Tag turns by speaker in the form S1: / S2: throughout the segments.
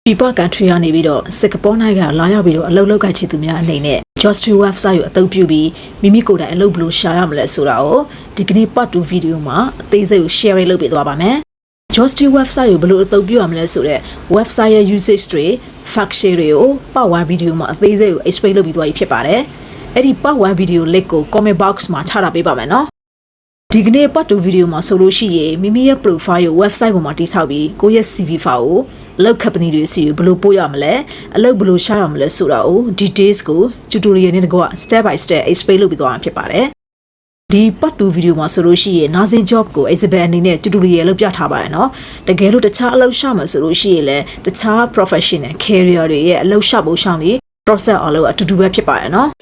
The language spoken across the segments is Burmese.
S1: People country ကနေပြီးတော့စင်ကာပူနိုင်ငံလာရောက်ပြီးတော့အလုပ်လုပ်ကိုင်ချင်သူများအနေနဲ့ Just website ကိုအသုံးပြုပြီးမိမိကိုယ်တိုင်အလုပ်ဘယ်လိုရှာရမလဲဆိုတာကိုဒီကနေ့ part 2 video မှာအသေးစိတ်ကို share လုပ်ပေးသွားပါမယ်။ Just website ကိုဘယ်လိုအသုံးပြုရမလဲဆိုတဲ့ website ရဲ့ usage တွေ function တွေကို part 1 video မှာအသေးစိတ်ကို explain လုပ်ပြီးသွားပြီဖြစ်ပါတယ်။အဲ့ဒီ part 1 video link ကို comment box မှာချထားပေးပါမယ်နော်။ဒီကနေ့ part 2 video မှာဆိုလို့ရှိရင်မိမိရဲ့ profile ကို website ပေါ်မှာတည်ဆောက်ပြီးကိုယ့်ရဲ့ CV file ကိုအလုပ် company တွေစီကိုဘယ်လိုပို့ရမလဲအလုပ်ဘယ်လိုရှာရမလဲဆိုတာကို details ကို tutorial နဲ့တကွ step by step explain လုပ်ပြီးသွားမှာဖြစ်ပါတယ်။ဒီ part 2 video မှာဆိုလို့ရှိရင် nursing job ကို Isabel အနေနဲ့ tutorial လုပ်ပြထားပါတယ်နော်။တကယ်လို့တခြားအလုပ်ရှာမှာဆိုလို့ရှိရင်လည်းတခြား professional career တွေရဲ့အလုပ်ရှာဖို့ရှောင်းပြီး process အလုပ်အတူတူပဲဖြစ်ပါတယ်နော်။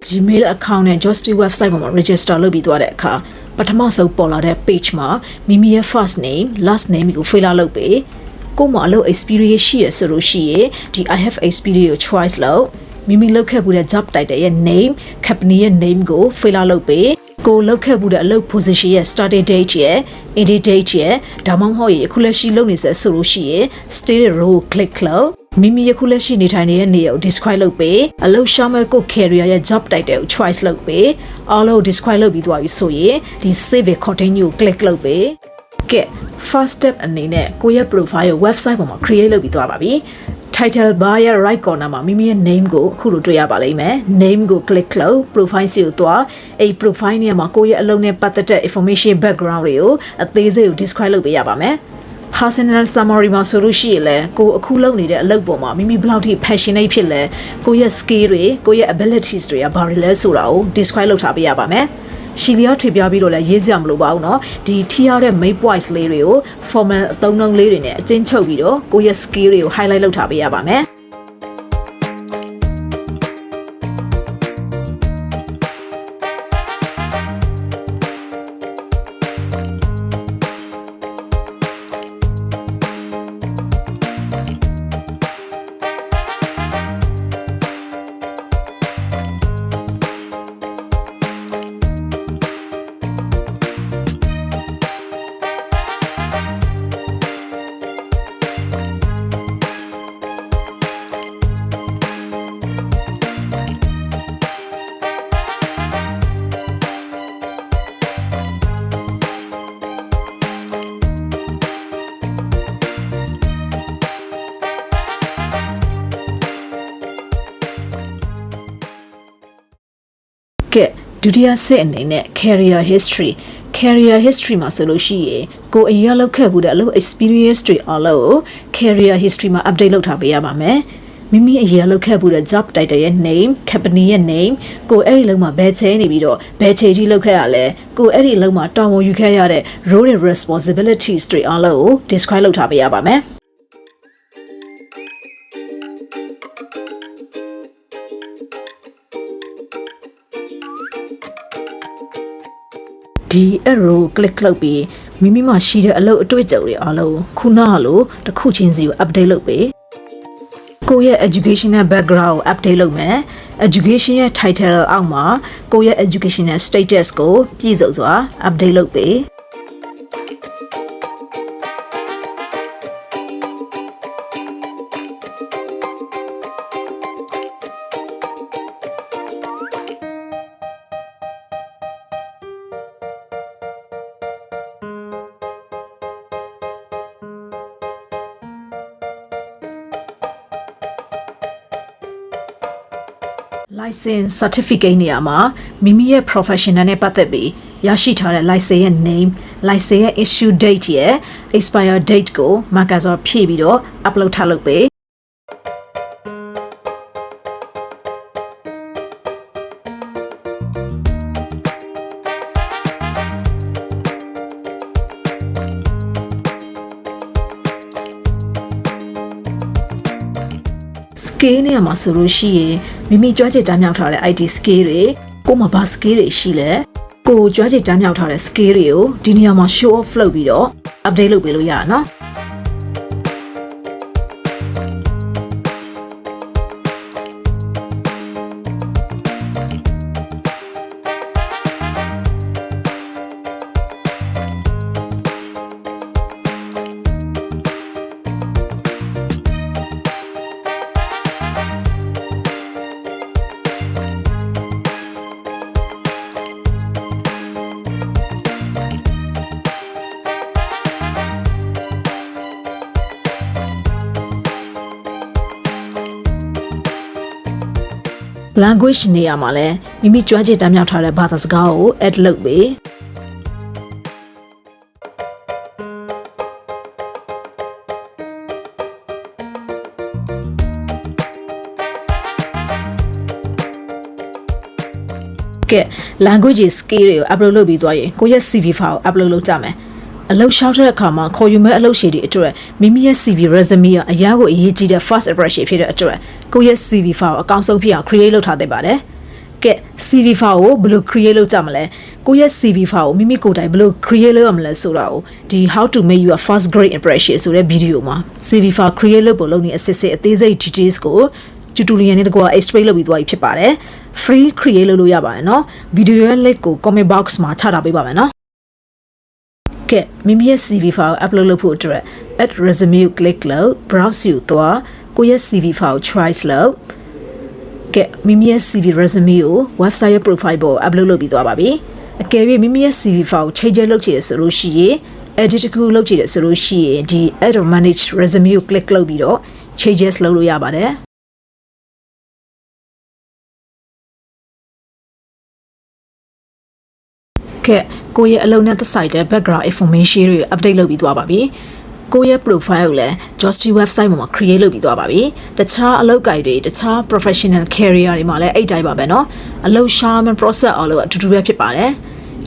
S1: Gmail account နဲ့ Justy website ပေါ်မှာ register လုပ်ပြီးသွားတဲ့အခါပထမဆုံးပေါ်လာတဲ့ page မှာမိမိရဲ့ first name last name ကို fill လုပ်ပေးကို့မှာအလုပ် experience ရှိရဆိုလို့ရှိရင်ဒီ I have experience ကို choice လုပ်မိမိလုပ်ခဲ့မှုတဲ့ job title ရဲ့ name company ရဲ့ name ကို fill လုပ်ပေးကိုလုပ်ခဲ့မှုတဲ့အလုပ် position ရဲ့ starting date ရဲ့ ending date ရဲ့ဒါမှမဟုတ်ရင်အခုလက်ရှိလုပ်နေစဆိုလို့ရှိရင် stay row click လုပ်မိမိယခုလက်ရှိနေထိုင်နေတဲ့နေရာကို describe လုပ်ပေးအလုပ်ရှာမဲ့ကို career ရဲ့ job title ကို choice လုပ်ပေးအားလုံး describe လုပ်ပြီးသွားပြီဆိုရင်ဒီ save and continue ကို click လုပ်ပေးကဲ first step အနေနဲ့ကိုယ့်ရဲ့ profile ကို website ပေါ်မှာ create လုပ်ပြီးသွားပါပြီ title bar ရဲ့ right corner မှာမိမိရဲ့ name ကိုအခုလိုတွေ့ရပါလိမ့်မယ် name ကို click လုပ် profile စီကိုသွားအဲ့ profile နေရာမှာကိုယ့်ရဲ့အလုပ်နဲ့ပတ်သက်တဲ့ information background တွေကိုအသေးစိတ်ကို describe လုပ်ပေးရပါမယ်personal summary မှာဆိုလို့ရှိရင်လည်းကိုအခုလုပ်နေတဲ့အလုပ်ပေါ်မှာမိမိဘယ်လောက်ထိ passionate ဖြစ်လဲကိုရဲ့ skill တွေကိုရဲ့ abilities တွေကဘာတွေလဲဆိုတာကို describe လုပ်ထားပေးရပါမယ်ရှီလျာထွေပြပြီးတော့လည်းရေးစရာမလိုပါဘူးเนาะဒီထိရတဲ့ main points လေးတွေကို formal အသုံးအနှုန်းလေးတွေနဲ့အကျဉ်းချုပ်ပြီးတော့ကိုရဲ့ skill တွေကို highlight လုပ်ထားပေးရပါမယ်ဒုတိယဆက်အနေနဲ့ career history မှာဆိုလို့ရှိရင်ကိုအရင်လောက်ခဲ့မှုတဲ့အလုပ် experience တွေအားလုံးကို career history မှာ update လုပ်ထားပေးရပါမယ်မိမိအရင်လောက်ခဲ့မှုတဲ့ job title ရဲ့ name company ရဲ့ name ကိုအဲ့ဒီလုံးမှာဘယ်ချိန်နေပြီးတော့ဘယ်ချိန်ထိလုပ်ခဲ့ရလဲကိုအဲ့ဒီလုံးမှာတာဝန်ယူခဲ့ရတဲ့ role and responsibilities တွေအားလုံးကို describe လုပ်ထားပေးရပါမယ်ဒီ arrow click လုပ်ပြီးမိမိမှာရှိတဲ့အလုပ်အတွေ့အကြုံတွေအားလုံးခုနကလိုတစ်ခုချင်းစီကို update လုပ်ပေးကိုယ့်ရဲ့ educational background ကို update လုပ်မယ် education ရဲ့ title အောက်မှာကိုယ့်ရဲ့ educational status ကိုပြည့်စုံစွာ update လုပ်ပေးlicense certificate နေရာမှာမိမိရဲ့ professional နဲ့ပတ်သက်ပြီးရရှိထားတဲ့ license ရဲ့ name license ရဲ့ issue date ရဲ့ expire date ကို marker ဆိုဖြည့်ပြီးတော့ upload ထားလုပ်ပေးskill နဲ့မှာဆိုလို့ရှိရင်မိမိကြွားချစ်တမ်းမြောက်ထားတဲ့ IT skill တွေကိုမှာဘာ skill တွေရှိလဲကိုကြွားချစ်တမ်းမြောက်ထားတဲ့ skill တွေကိုဒီနေရာမှာ show off လုပ်ပြီးတော့ update လုပ်ပေးလို့ရတာเนาะ language နေရာမှာလည်းမိမိကြွားကျင်တမ်းမြောက်ထားတဲ့ဘာသာစကားကို add လုပ်ပေးကဲ language skill တွေကို upload လုပ်ပြီးသွားရင်ကိုယ့်ရဲ့ CV file ကို upload လုပ်ကြမယ်အလုပ်လျှောက်တဲ့အခါမှာခေါ်ယူမဲ့အလုပ်ရှည်တွေအတွက်မိမိရဲ့ CV resume ကအရာကိုအရေးကြီးတဲ့ first impression ဖြစ်တဲ့အတွက်ကိုယ့်ရဲ့ CV file အကောင်းဆုံးဖြစ်အောင် create လုပ်ထားသင့်ပါတယ်ကဲ CV file ကိုဘယ်လို create လုပ်ကြမလဲကိုယ့်ရဲ့ CV file ကိုမိမိကိုယ်တိုင်ဘယ်လို create လုပ်ရမလဲဆိုတာကိုဒီ how to make your first great impression ဆိုတဲ့ video မှာ CV file create လုပ်ဖို့လုပ်နေအစစ်စစ်အသေးစိတ် details ကို tutorial နဲ့တကွာ explain လုပ်ပြီးသွားပြီဖြစ်ပါတယ် free create လုပ်လို့ရပါတယ်เนาะ video ရဲ့ link ကို comment box မှာချထားပေးပါမယ်เนาะကဲမိမိရဲ့ CV file upload လုပ်ဖို့အတွက် add resume ကို click လုပ် browse ကိုသွားကိုယ့်ရဲ့ CV file choice လုပ်ကဲမိမိရဲ့ CV resume ကို website ရဲ့ profile ပေါ် upload လုပ်ပြီးသွားပါပြီအကယ်၍မိမိရဲ့ CV file ကိုချိန်ကျလုပ်ချင်ရဆိုလို့ရှိရင် edit တစ်ခုလုပ်ချင်ရဆိုလို့ရှိရင်ဒီ add or manage resume ကို click လုပ်ပြီးတော့ changes လုပ်လို့ရပါတယ်ကဲကိုယ့်ရဲ့အလုံးနဲ့သက်ဆိုင်တဲ့ background information တွေ update လုပ်ပြီးသွားပါပြီကိုယ့်ရဲ့ profile ကိုလည်း Justy website မှာ create လုပ်ပြီးသွားပါပြီတခြားအလုပ်ကိုင်တွေတခြား professional career တွေမှာလည်းအဲ့တိုင်းပါပဲเนาะအလုပ်ရှာမှ process အလုပ်အတူတူပဲဖြစ်ပါတယ်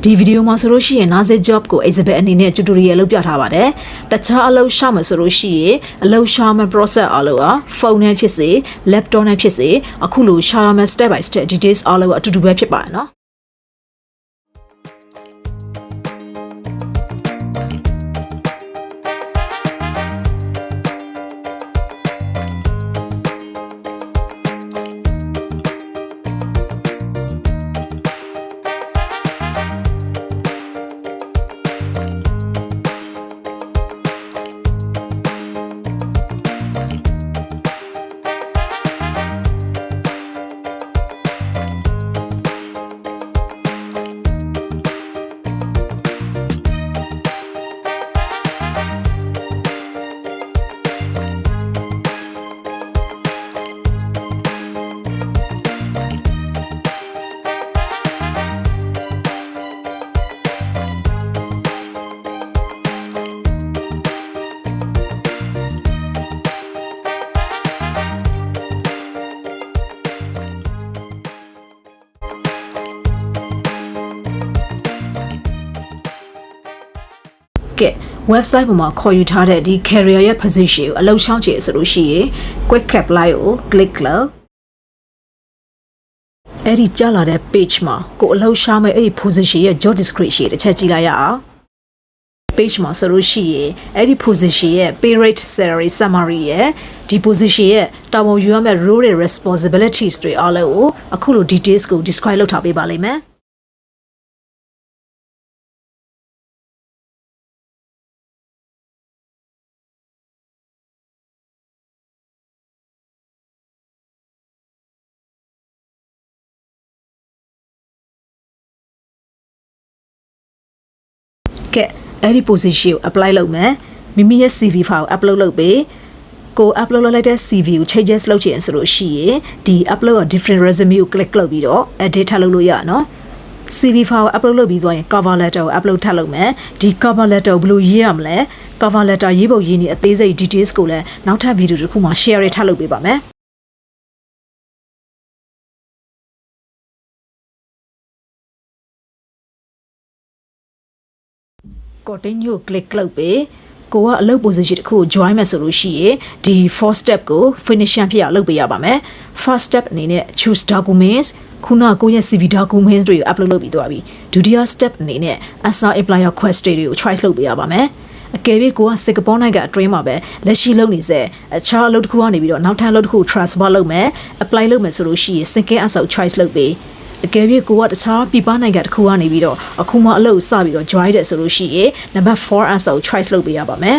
S1: ဒီဗီဒီယိုမှာဆိုလို့ရှိရင်နားစေ job ကို exhibit အနေနဲ့ tutorial လုပ်ပြထားပါတယ်တခြားအလုပ်ရှာမှဆိုလို့ရှိရင်အလုပ်ရှာမှ process အလုပ်ကဖုန်းနဲ့ဖြစ်စေ laptop နဲ့ဖြစ်စေအခုလိုရှာမှ step by step details အလုပ်အတူတူပဲဖြစ်ပါတယ်เนาะကဲ website ပေါ်မှာခေါ်ယူထားတဲ့ဒီ career ရဲ့ position ကိုအလုပ်ရှောင်ချင်ဆိုလို့ရှိရင် quick apply ကို click လုပ်အဲ့ဒီကြာလာတဲ့ page မှာကိုအလုပ်ရှာမဲ့အဲ့ဒီ position ရဲ့ job description တစ်ချက်ကြည့်လိုက်ရအောင် page မှာဆိုလို့ရှိရင်အဲ့ဒီ position ရဲ့ pay rate salary summary ရဲ့ဒီ position ရဲ့တာဝန်ယူရမယ့် role တွေ responsibilities တွေအားလုံးကိုအခုလို details ကို describe လုပ်ထားပေးပါလိမ့်မယ်ကဲအဲ့ဒီ position ကို apply လုပ်မယ်မိမိရဲ့ CV file ကို upload လုပ်ပေးကို upload လုပ်လိုက်တဲ့ CV ကို changes လုပ်ချင်ဆိုလို့ရှိရင်ဒီ upload a different resume ကို click လုပ်ပြီးတော့ edit ထပ်လုပ်လို့ရနော် CV file ကို upload လုပ်ပြီးသွားရင် cover letter ကို upload ထပ်လုပ်မယ်ဒီ cover letter ကိုဘယ်လိုရေးရမလဲ cover letter ရေးပုံရေးနည်းအသေးစိတ် details ကိုလည်းနောက်ထပ် video တစ်ခုမှာ share ထပ်လုပ်ပေးပါမယ်continue click လုပ်ပေးကိုကအလုပ် position တစ်ခုကို join မယ်ဆိုလို့ရှိရင်ဒီ 4 step ကို finish ဖြစ်အောင်လုပ်ပေးရပါမယ် first step အနေနဲ့ choose documents ခုနကိုရဲ့ CV documents တွေကို upload လုပ်ပြီးသွားပြီဒုတိယ step အနေနဲ့ answer employer question တွေကို choice လုပ်ပေးရပါမယ်အကယ်၍ကိုကစင်ကာပူနိုင်ငံအတွင်းမှာပဲလက်ရှိလုပ်နေစေအခြားအလုပ်တစ်ခုကနေပြီးတော့နောက်ထပ်အလုပ်တစ်ခု transfer လုပ်မယ် apply လုပ်မယ်ဆိုလို့ရှိရင် second answer choice လုပ်ပေးအကယ်၍ကိုကတခြားပြည်ပနိုင်ငံတစ်ခုကနေပြီးတော့အခုမှအလုပ်စပြီးတော့ join တယ်ဆိုလို့ရှိရင် number 4 answer ကို choice လုပ်ပေးရပါမယ်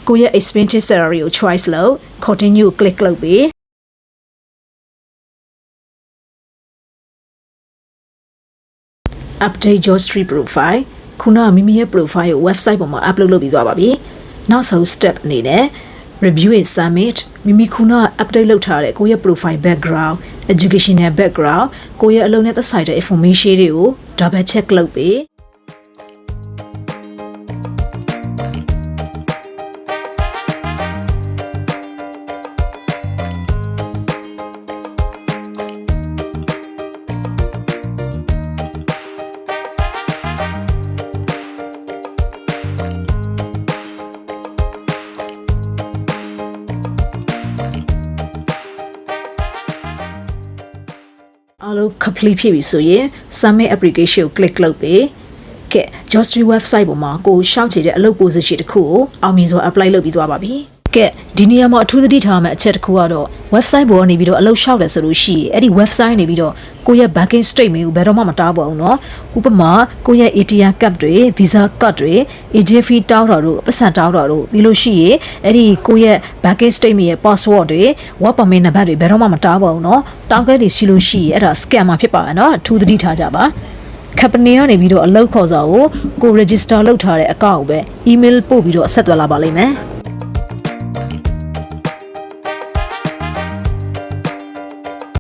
S1: ကိုရဲ့ expected salary ကို choice လုပ် continue click လုပ်ပေး update your street profile ခုနမိမိရဲ့ profile ကို website ပေါ်မှာ upload လုပ်ပြီးသွားပါပြီနောက်ဆုံး step အနေနဲ့ review is submit မိမိခုန update လုပ်ထားတဲ့ကိုယ့်ရဲ့ profile background educational background ကိုယ့်ရဲ့အလုပ်နဲ့သက်ဆိုင်တဲ့ information တွေကို double check လုပ်ပေးအားလုံး complete ဖြစ်ပြီဆိုရင် submit application ကို click လုပ်ပေးကဲ Jostry website ပေါ်မှာကိုရှောက်ချင်တဲ့အလုပ် position တစ်ခုကိုအောင်မြင်စွာ apply လုပ်ပြီးသွားပါပြီကဲဒီနေရာမှာအထူးသတိထားမယ့်အချက်တစ်ခုကတော့ website ပေါ်ကနေပြီးတော့အလုပ်လျှောက်တယ်ဆိုလို့ရှိရင်အဲ့ဒီ website နေပြီးတော့ကိုယ့်ရဲ့ banking statement ကိုဘယ်တော့မှမတားပါဘူးเนาะဥပမာကိုယ့်ရဲ့ ATM card တွေ Visa card တွေ agent fee တောင်းတာတို့ပတ်စံတောင်းတာတို့ပြီးလို့ရှိရင်အဲ့ဒီကိုယ့်ရဲ့ banking statement ရဲ့ password တွေ work permit နံပါတ်တွေဘယ်တော့မှမတားပါဘူးเนาะတောင်းခဲ့သည်ရှိလို့ရှိရင်အဲ့ဒါ scammer ဖြစ်ပါရဲ့เนาะအထူးသတိထားကြပါ company ကနေပြီးတော့အလုပ်ခေါ်စာကို register လုပ်ထားတဲ့ account ကိုပဲ email ပို့ပြီးတော့ဆက်သွယ်လာပါလိမ့်မယ်